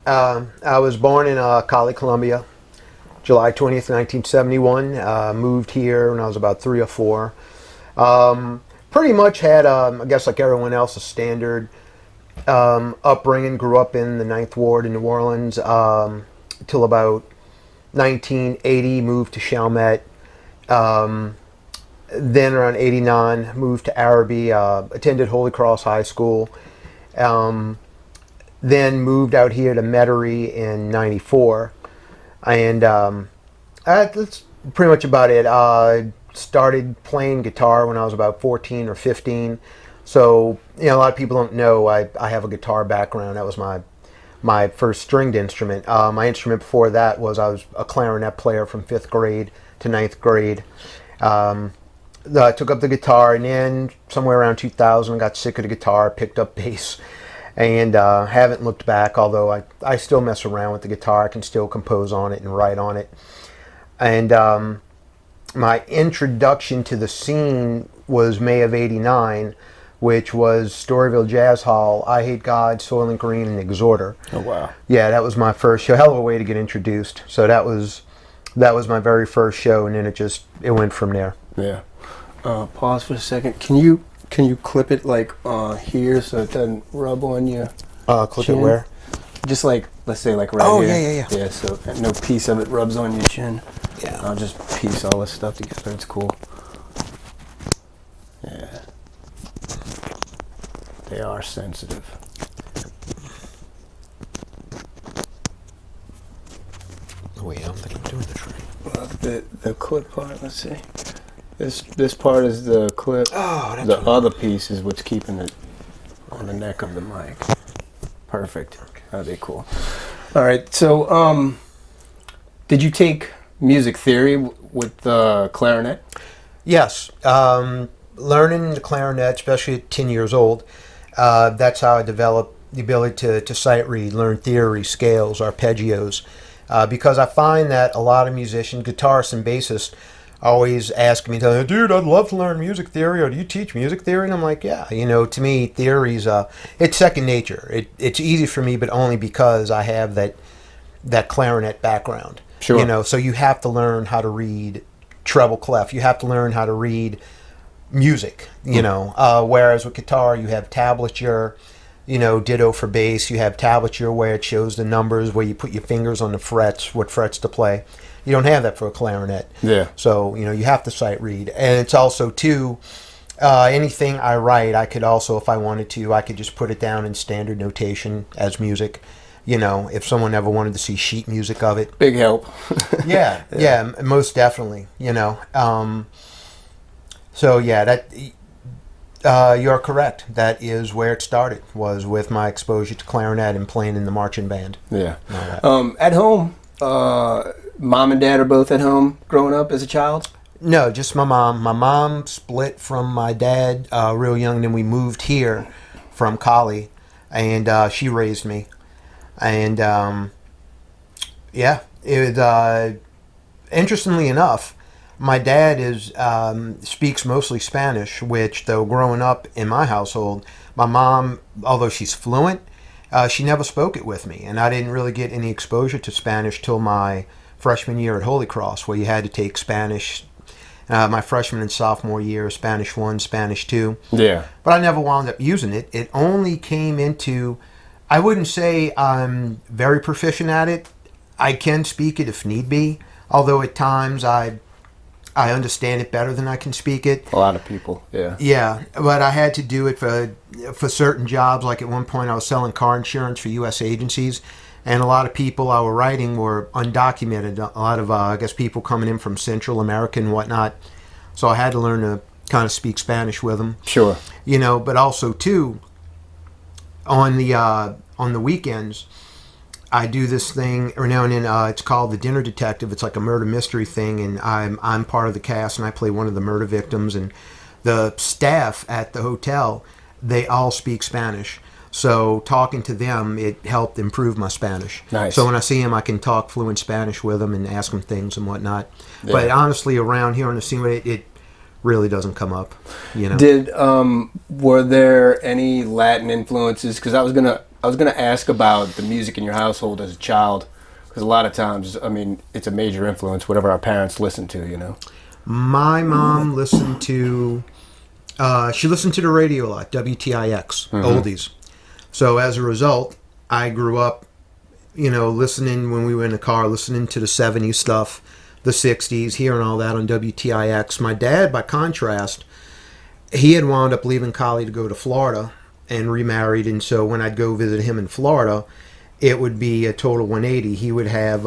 I was born in Calle, Colombia, July 20th, 1971. Moved here when I was about 3 or 4. Pretty much had, I guess like everyone else, a standard upbringing. Grew up in the Ninth Ward in New Orleans till about 1980. Moved to Chalmette. Then around 89, moved to Araby. Attended Holy Cross High School. Then moved out here to Metairie in 94. And that's pretty much about it. Started playing guitar when I was about 14 or 15. So, a lot of people don't know I have a guitar background. That was my first stringed instrument. My instrument before that was I was a clarinet player from 5th grade to 9th grade. I took up the guitar, and then somewhere around 2000, got sick of the guitar, picked up bass, and haven't looked back, although I still mess around with the guitar. I can still compose on it and write on it. And my introduction to the scene was May of 89, which was Storyville Jazz Hall, I Hate God, Soylent Green, and Exhorter. Oh, wow. Yeah, that was my first show. Hell of a way to get introduced. So that was my very first show, and then it went from there. Yeah. Pause for a second. Can you clip it like here so it doesn't rub on you? Clip it where? Just like, let's say like right here. Yeah. Yeah, so no piece of it rubs on your chin. Yeah. I'll just piece all this stuff together. It's cool. Yeah. They are sensitive. Wait, I don't think I'm doing this right. Well, the clip part, let's see. This part is the clip. Oh, that's the right. other piece is what's keeping it on the neck of the mic. Perfect. That'd be cool. All right. So, did you take music theory with the clarinet? Yes. Learning the clarinet, especially at 10 years old, that's how I developed the ability to sight read, learn theory, scales, arpeggios, because I find that a lot of musicians, guitarists and bassists, always ask me, dude, I'd love to learn music theory, or do you teach music theory? And I'm like, yeah, to me, theory's, it's second nature. It's easy for me, but only because I have that clarinet background. Sure. So you have to learn how to read treble clef. You have to learn how to read music, whereas with guitar, you have tablature, ditto for bass. You have tablature where it shows the numbers, where you put your fingers on the frets, what frets to play. You don't have that for a clarinet. Yeah. So, you have to sight read. And it's also, too, anything I write, I could also, if I wanted to, I could just put it down in standard notation as music. If someone ever wanted to see sheet music of it. Big help. yeah, most definitely, So, yeah, that you're correct. That is where it started, was with my exposure to clarinet and playing in the marching band. Yeah. At home, mom and dad are both at home growing up as a child? No, just my mom. My mom split from my dad real young, then we moved here from Calle, and she raised me. And, interestingly enough, my dad speaks mostly Spanish, which, though growing up in my household, my mom, although she's fluent, she never spoke it with me. And I didn't really get any exposure to Spanish till my freshman year at Holy Cross, where you had to take Spanish. My freshman and sophomore year, Spanish 1, Spanish 2. Yeah. But I never wound up using it. It only came into... I wouldn't say I'm very proficient at it. I can speak it if need be, although at times I understand it better than I can speak it. A lot of people, yeah. Yeah, but I had to do it for certain jobs. Like at one point I was selling car insurance for U.S. agencies, and a lot of people I were writing were undocumented. A lot of, I guess, people coming in from Central America and whatnot. So I had to learn to kind of speak Spanish with them. Sure. But also, too, on the weekends, I do this thing every now and then. It's called The Dinner Detective. It's like a murder mystery thing, and I'm part of the cast, and I play one of the murder victims. And the staff at the hotel, they all speak Spanish. So talking to them, it helped improve my Spanish. Nice. So when I see them, I can talk fluent Spanish with them and ask them things and whatnot. Yeah. But honestly, around here on the scene, it really doesn't come up. Did were there any Latin influences? Because I was gonna I was gonna ask about the music in your household as a child, because a lot of times, I mean, it's a major influence. Whatever our parents listen to, you know. My mom listened to, she listened to the radio a lot, WTIX, oldies. So as a result, I grew up, listening when we were in the car, listening to the 70s stuff, the 60s, hearing all that on WTIX. My dad, by contrast, he had wound up leaving Calle to go to Florida and remarried. And so when I'd go visit him in Florida, it would be a total 180. He would have,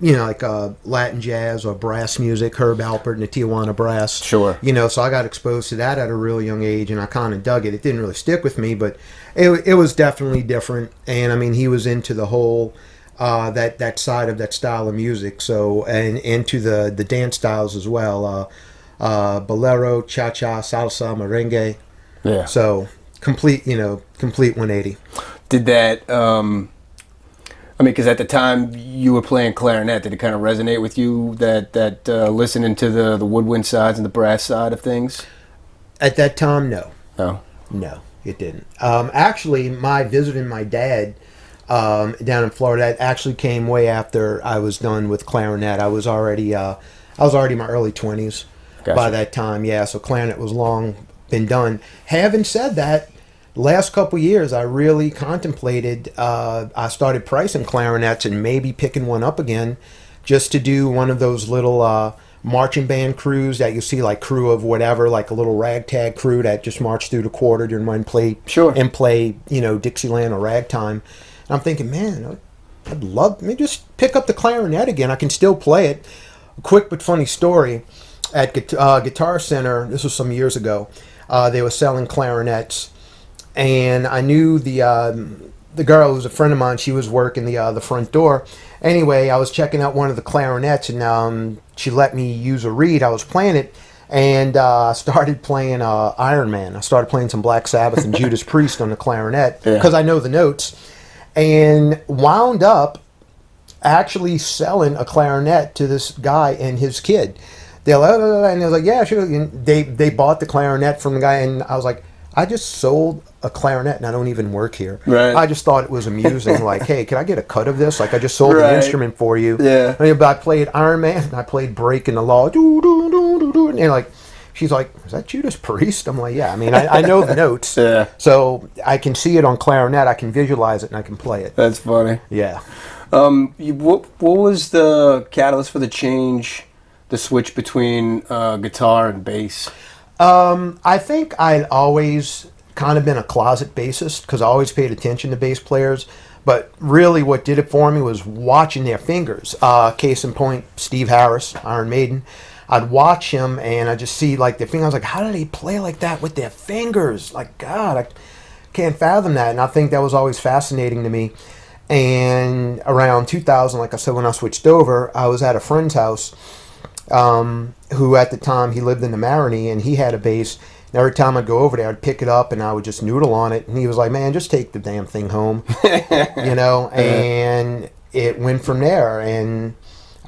Latin jazz or brass music, Herb Alpert and the Tijuana Brass. Sure. So I got exposed to that at a real young age, and I kind of dug it. It didn't really stick with me, but it was definitely different. And I mean, he was into the whole that side of that style of music. So, and into the dance styles as well, bolero, cha-cha, salsa, merengue. Yeah. So complete 180. Did that? I mean, because at the time you were playing clarinet, did it kind of resonate with you that listening to the woodwind sides and the brass side of things? At that time, no. No, it didn't. Actually, my visiting my dad down in Florida actually came way after I was done with clarinet. I was already in my early 20s by that time. Yeah, so clarinet was long been done. Having said that, last couple years, I really contemplated. I started pricing clarinets and maybe picking one up again, just to do one of those little marching band crews that you see, like crew of whatever, like a little ragtag crew that just march through the quarter during one play and play, Dixieland or ragtime. And I'm thinking, man, I'd love me just pick up the clarinet again. I can still play it. A quick but funny story at Guitar Center. This was some years ago. They were selling clarinets. And I knew the girl who was a friend of mine. She was working the front door. Anyway, I was checking out one of the clarinets, and she let me use a reed. I was playing it, and I started playing Iron Man. I started playing some Black Sabbath and Judas Priest on the clarinet because I know the notes, and wound up actually selling a clarinet to this guy and his kid. They're like, and they was like, yeah, sure. And they bought the clarinet from the guy, and I was like, I just sold a clarinet and I don't even work here. Right. I just thought it was amusing. Like, hey, can I get a cut of this? Like, I just sold an instrument for you. Yeah. I played Iron Man. I played Breaking the Law. And like, she's like, is that Judas Priest? I'm like, yeah. I mean, I know the notes. Yeah. So I can see it on clarinet. I can visualize it and I can play it. That's funny. Yeah. What was the catalyst for the switch between guitar and bass? I think I'd always kind of been a closet bassist because I always paid attention to bass players. But really what did it for me was watching their fingers. Case in point, Steve Harris, Iron Maiden. I'd watch him and I just see like their fingers. I was like, how do they play like that with their fingers? Like, God, I can't fathom that. And I think that was always fascinating to me. And around 2000, like I said, when I switched over, I was at a friend's house. Who at the time he lived in the Marigny and he had a bass. And every time I'd go over there, I'd pick it up and I would just noodle on it. And he was like, "Man, just take the damn thing home," And it went from there. And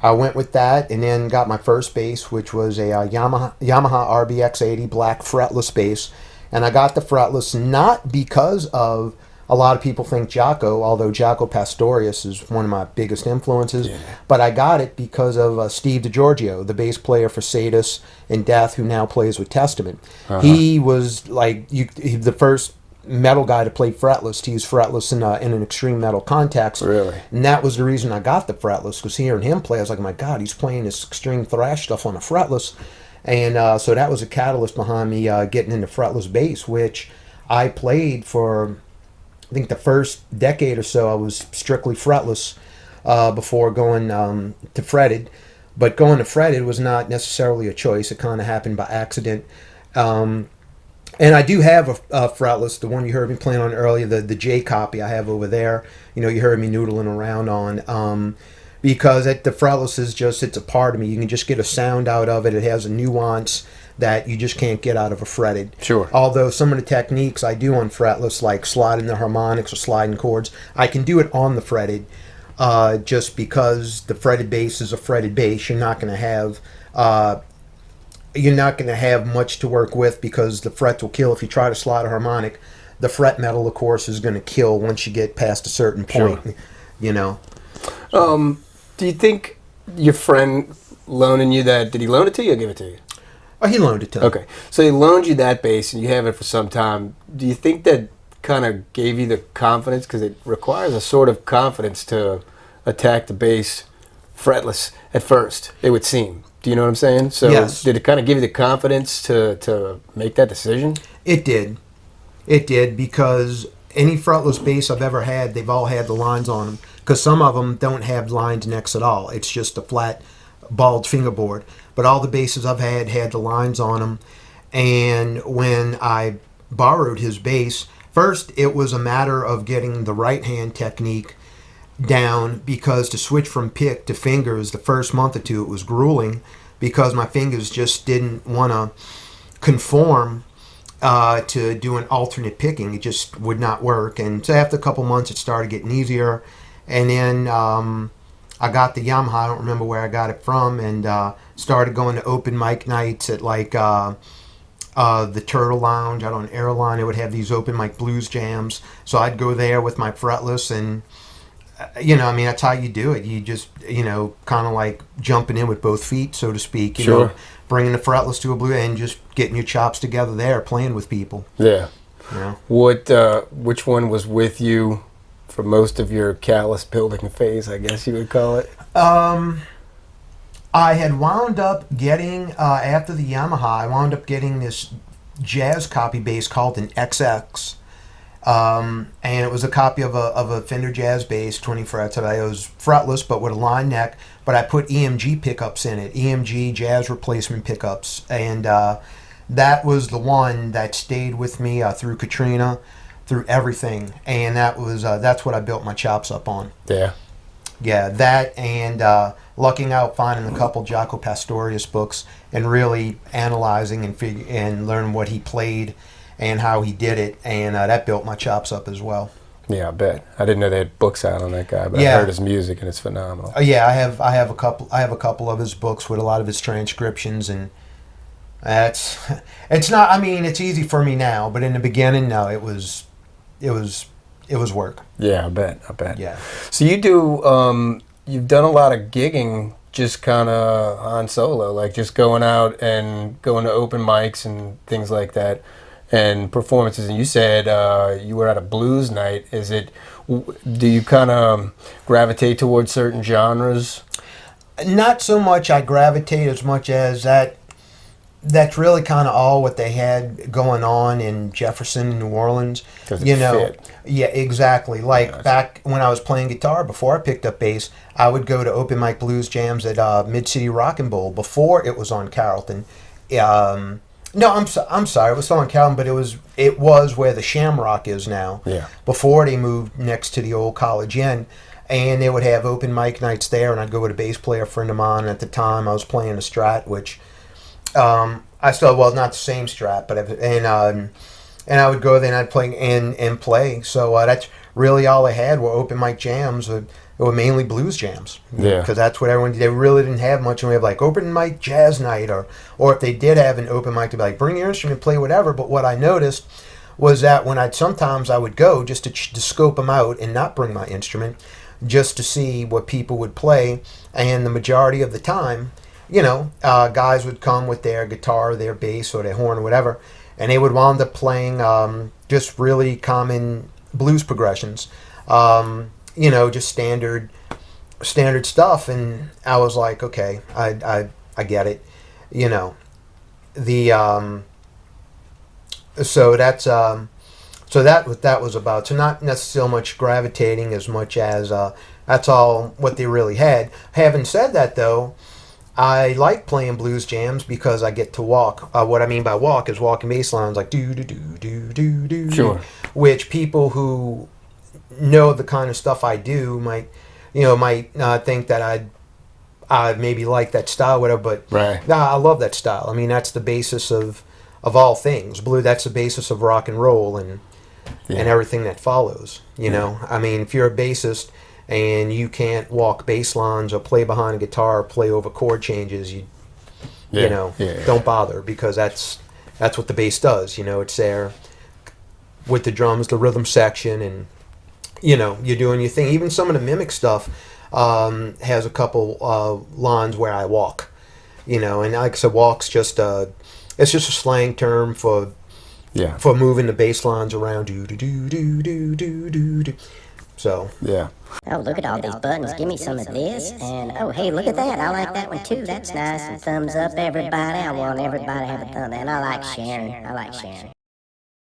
I went with that, and then got my first bass, which was a Yamaha RBX80 black fretless bass. And I got the fretless not because of. A lot of people think Jaco, although Jaco Pastorius is one of my biggest influences. Yeah. But I got it because of Steve DiGiorgio, the bass player for Sadus and Death, who now plays with Testament. Uh-huh. He was like the first metal guy to play fretless, to use fretless in an extreme metal context. Really? And that was the reason I got the fretless, because hearing him play, I was like, my God, he's playing this extreme thrash stuff on a fretless. And so that was a catalyst behind me getting into fretless bass, which I played for... I think the first decade or so I was strictly fretless before going to fretted. But going to fretted was not necessarily a choice. It kind of happened by accident. And I do have a fretless, the one you heard me playing on earlier, the J copy I have over there. You heard me noodling around on. Because the fretless is just, it's a part of me. You can just get a sound out of it. It has a nuance that you just can't get out of a fretted. Sure. Although some of the techniques I do on fretless, like sliding the harmonics or sliding chords, I can do it on the fretted, just because the fretted bass is a fretted bass. You're not going to have much to work with because the frets will kill if you try to slide a harmonic. the fret metal, of course, is going to kill once you get past a certain point. Sure. You know. Do you think your friend loaning you that, did he loan it to you or give it to you? Oh, he loaned it to me. Okay. So he loaned you that bass and you have it for some time. Do you think that kind of gave you the confidence? Because it requires a sort of confidence to attack the bass fretless at first, it would seem. Do you know what I'm saying? So yes. Did it kind of give you the confidence to make that decision? It did. It did, because any fretless bass I've ever had, they've all had the lines on them. Because some of them don't have lined necks at all. It's just a flat, bald fingerboard. But all the basses I've had the lines on them. And when I borrowed his bass, first it was a matter of getting the right hand technique down, because to switch from pick to fingers the first month or two, it was grueling, because my fingers just didn't want to conform to do an alternate picking. It just would not work. And so after a couple months, it started getting easier. And then I got the Yamaha. I don't remember where I got it from, and started going to open mic nights at like the Turtle Lounge out on Airline. It would have these open mic blues jams. So I'd go there with my fretless, and I mean, that's how you do it. You just, kind of like jumping in with both feet, so to speak. You know, bringing the fretless to a blue and just getting your chops together there, playing with people. Yeah. Yeah. Which one was with you for most of your callus building phase, I guess you would call it? I had wound up getting, after the Yamaha, I wound up getting this jazz copy bass called an XX. And it was a copy of a Fender Jazz bass, 20 frets. It was fretless, but with a line neck. But I put EMG pickups in it, EMG jazz replacement pickups, and that was the one that stayed with me through Katrina, through everything, and that's what I built my chops up on. Yeah. Yeah, that and lucking out finding a couple Jaco Pastorius books and really analyzing and learning what he played and how he did it, and that built my chops up as well. Yeah, I bet. I didn't know they had books out on that guy, but I heard his music and it's phenomenal. Yeah, I have a couple of his books with a lot of his transcriptions, and it's not. I mean, it's easy for me now, but in the beginning, no, it was work. Yeah, I bet. Yeah. So you do. You've done a lot of gigging, just kind of on solo, like just going out and going to open mics and things like that. And performances, and you said you were at a blues night. Do you kind of gravitate towards certain genres? Not so much I gravitate as much as that's really kind of all what they had going on in Jefferson and New Orleans. Fit. Yeah, exactly. Like back when I was playing guitar, before I picked up bass, I would go to open mic blues jams at Mid-City Rock and Bowl before it was on Carrollton. No, I'm sorry. It was still on Calvin, but it was where the Shamrock is now. Yeah. Before they moved next to the old College Inn, and they would have open mic nights there, and I'd go with a bass player friend of mine. At the time, I was playing a Strat, which I still not the same Strat, but and I would go there and I'd play and play. So that's really all I had were open mic jams. It were mainly blues jams. Yeah. Because that's what everyone did. They really didn't have much. And we have like open mic jazz night, or if they did have an open mic, to be like, bring your instrument, play whatever. But what I noticed was that sometimes I would go just to scope them out and not bring my instrument, just to see what people would play. And the majority of the time, guys would come with their guitar, their bass, or their horn, or whatever, and they would wind up playing just really common blues progressions. Just standard stuff, and I was like, okay, I get it, so that's so that was about. So not necessarily much gravitating as much as that's all what they really had. Having said that, though, I like playing blues jams because I get to walk. What I mean by walk is walking bass lines like do do do do do do. Sure. Which people who know the kind of stuff I do might not think that I maybe like that style, whatever. But right. I love that style. I mean, that's the basis of all things. Blue. That's the basis of rock and roll and everything that follows. I mean, if you're a bassist and you can't walk bass lines or play behind a guitar or play over chord changes, don't bother, because that's what the bass does. It's there. with the drums, the rhythm section, and you're doing your thing. Even some of the mimic stuff has a couple lines where I walk. And like I said, walk's just it's just a slang term for moving the bass lines around. Do do do do do do do do. So yeah. Oh, look at all these buttons. Give me some of this. And, oh, hey, look at that. I like that one, too. That's nice. And thumbs up, everybody. I want everybody to have a thumb. And I like sharing.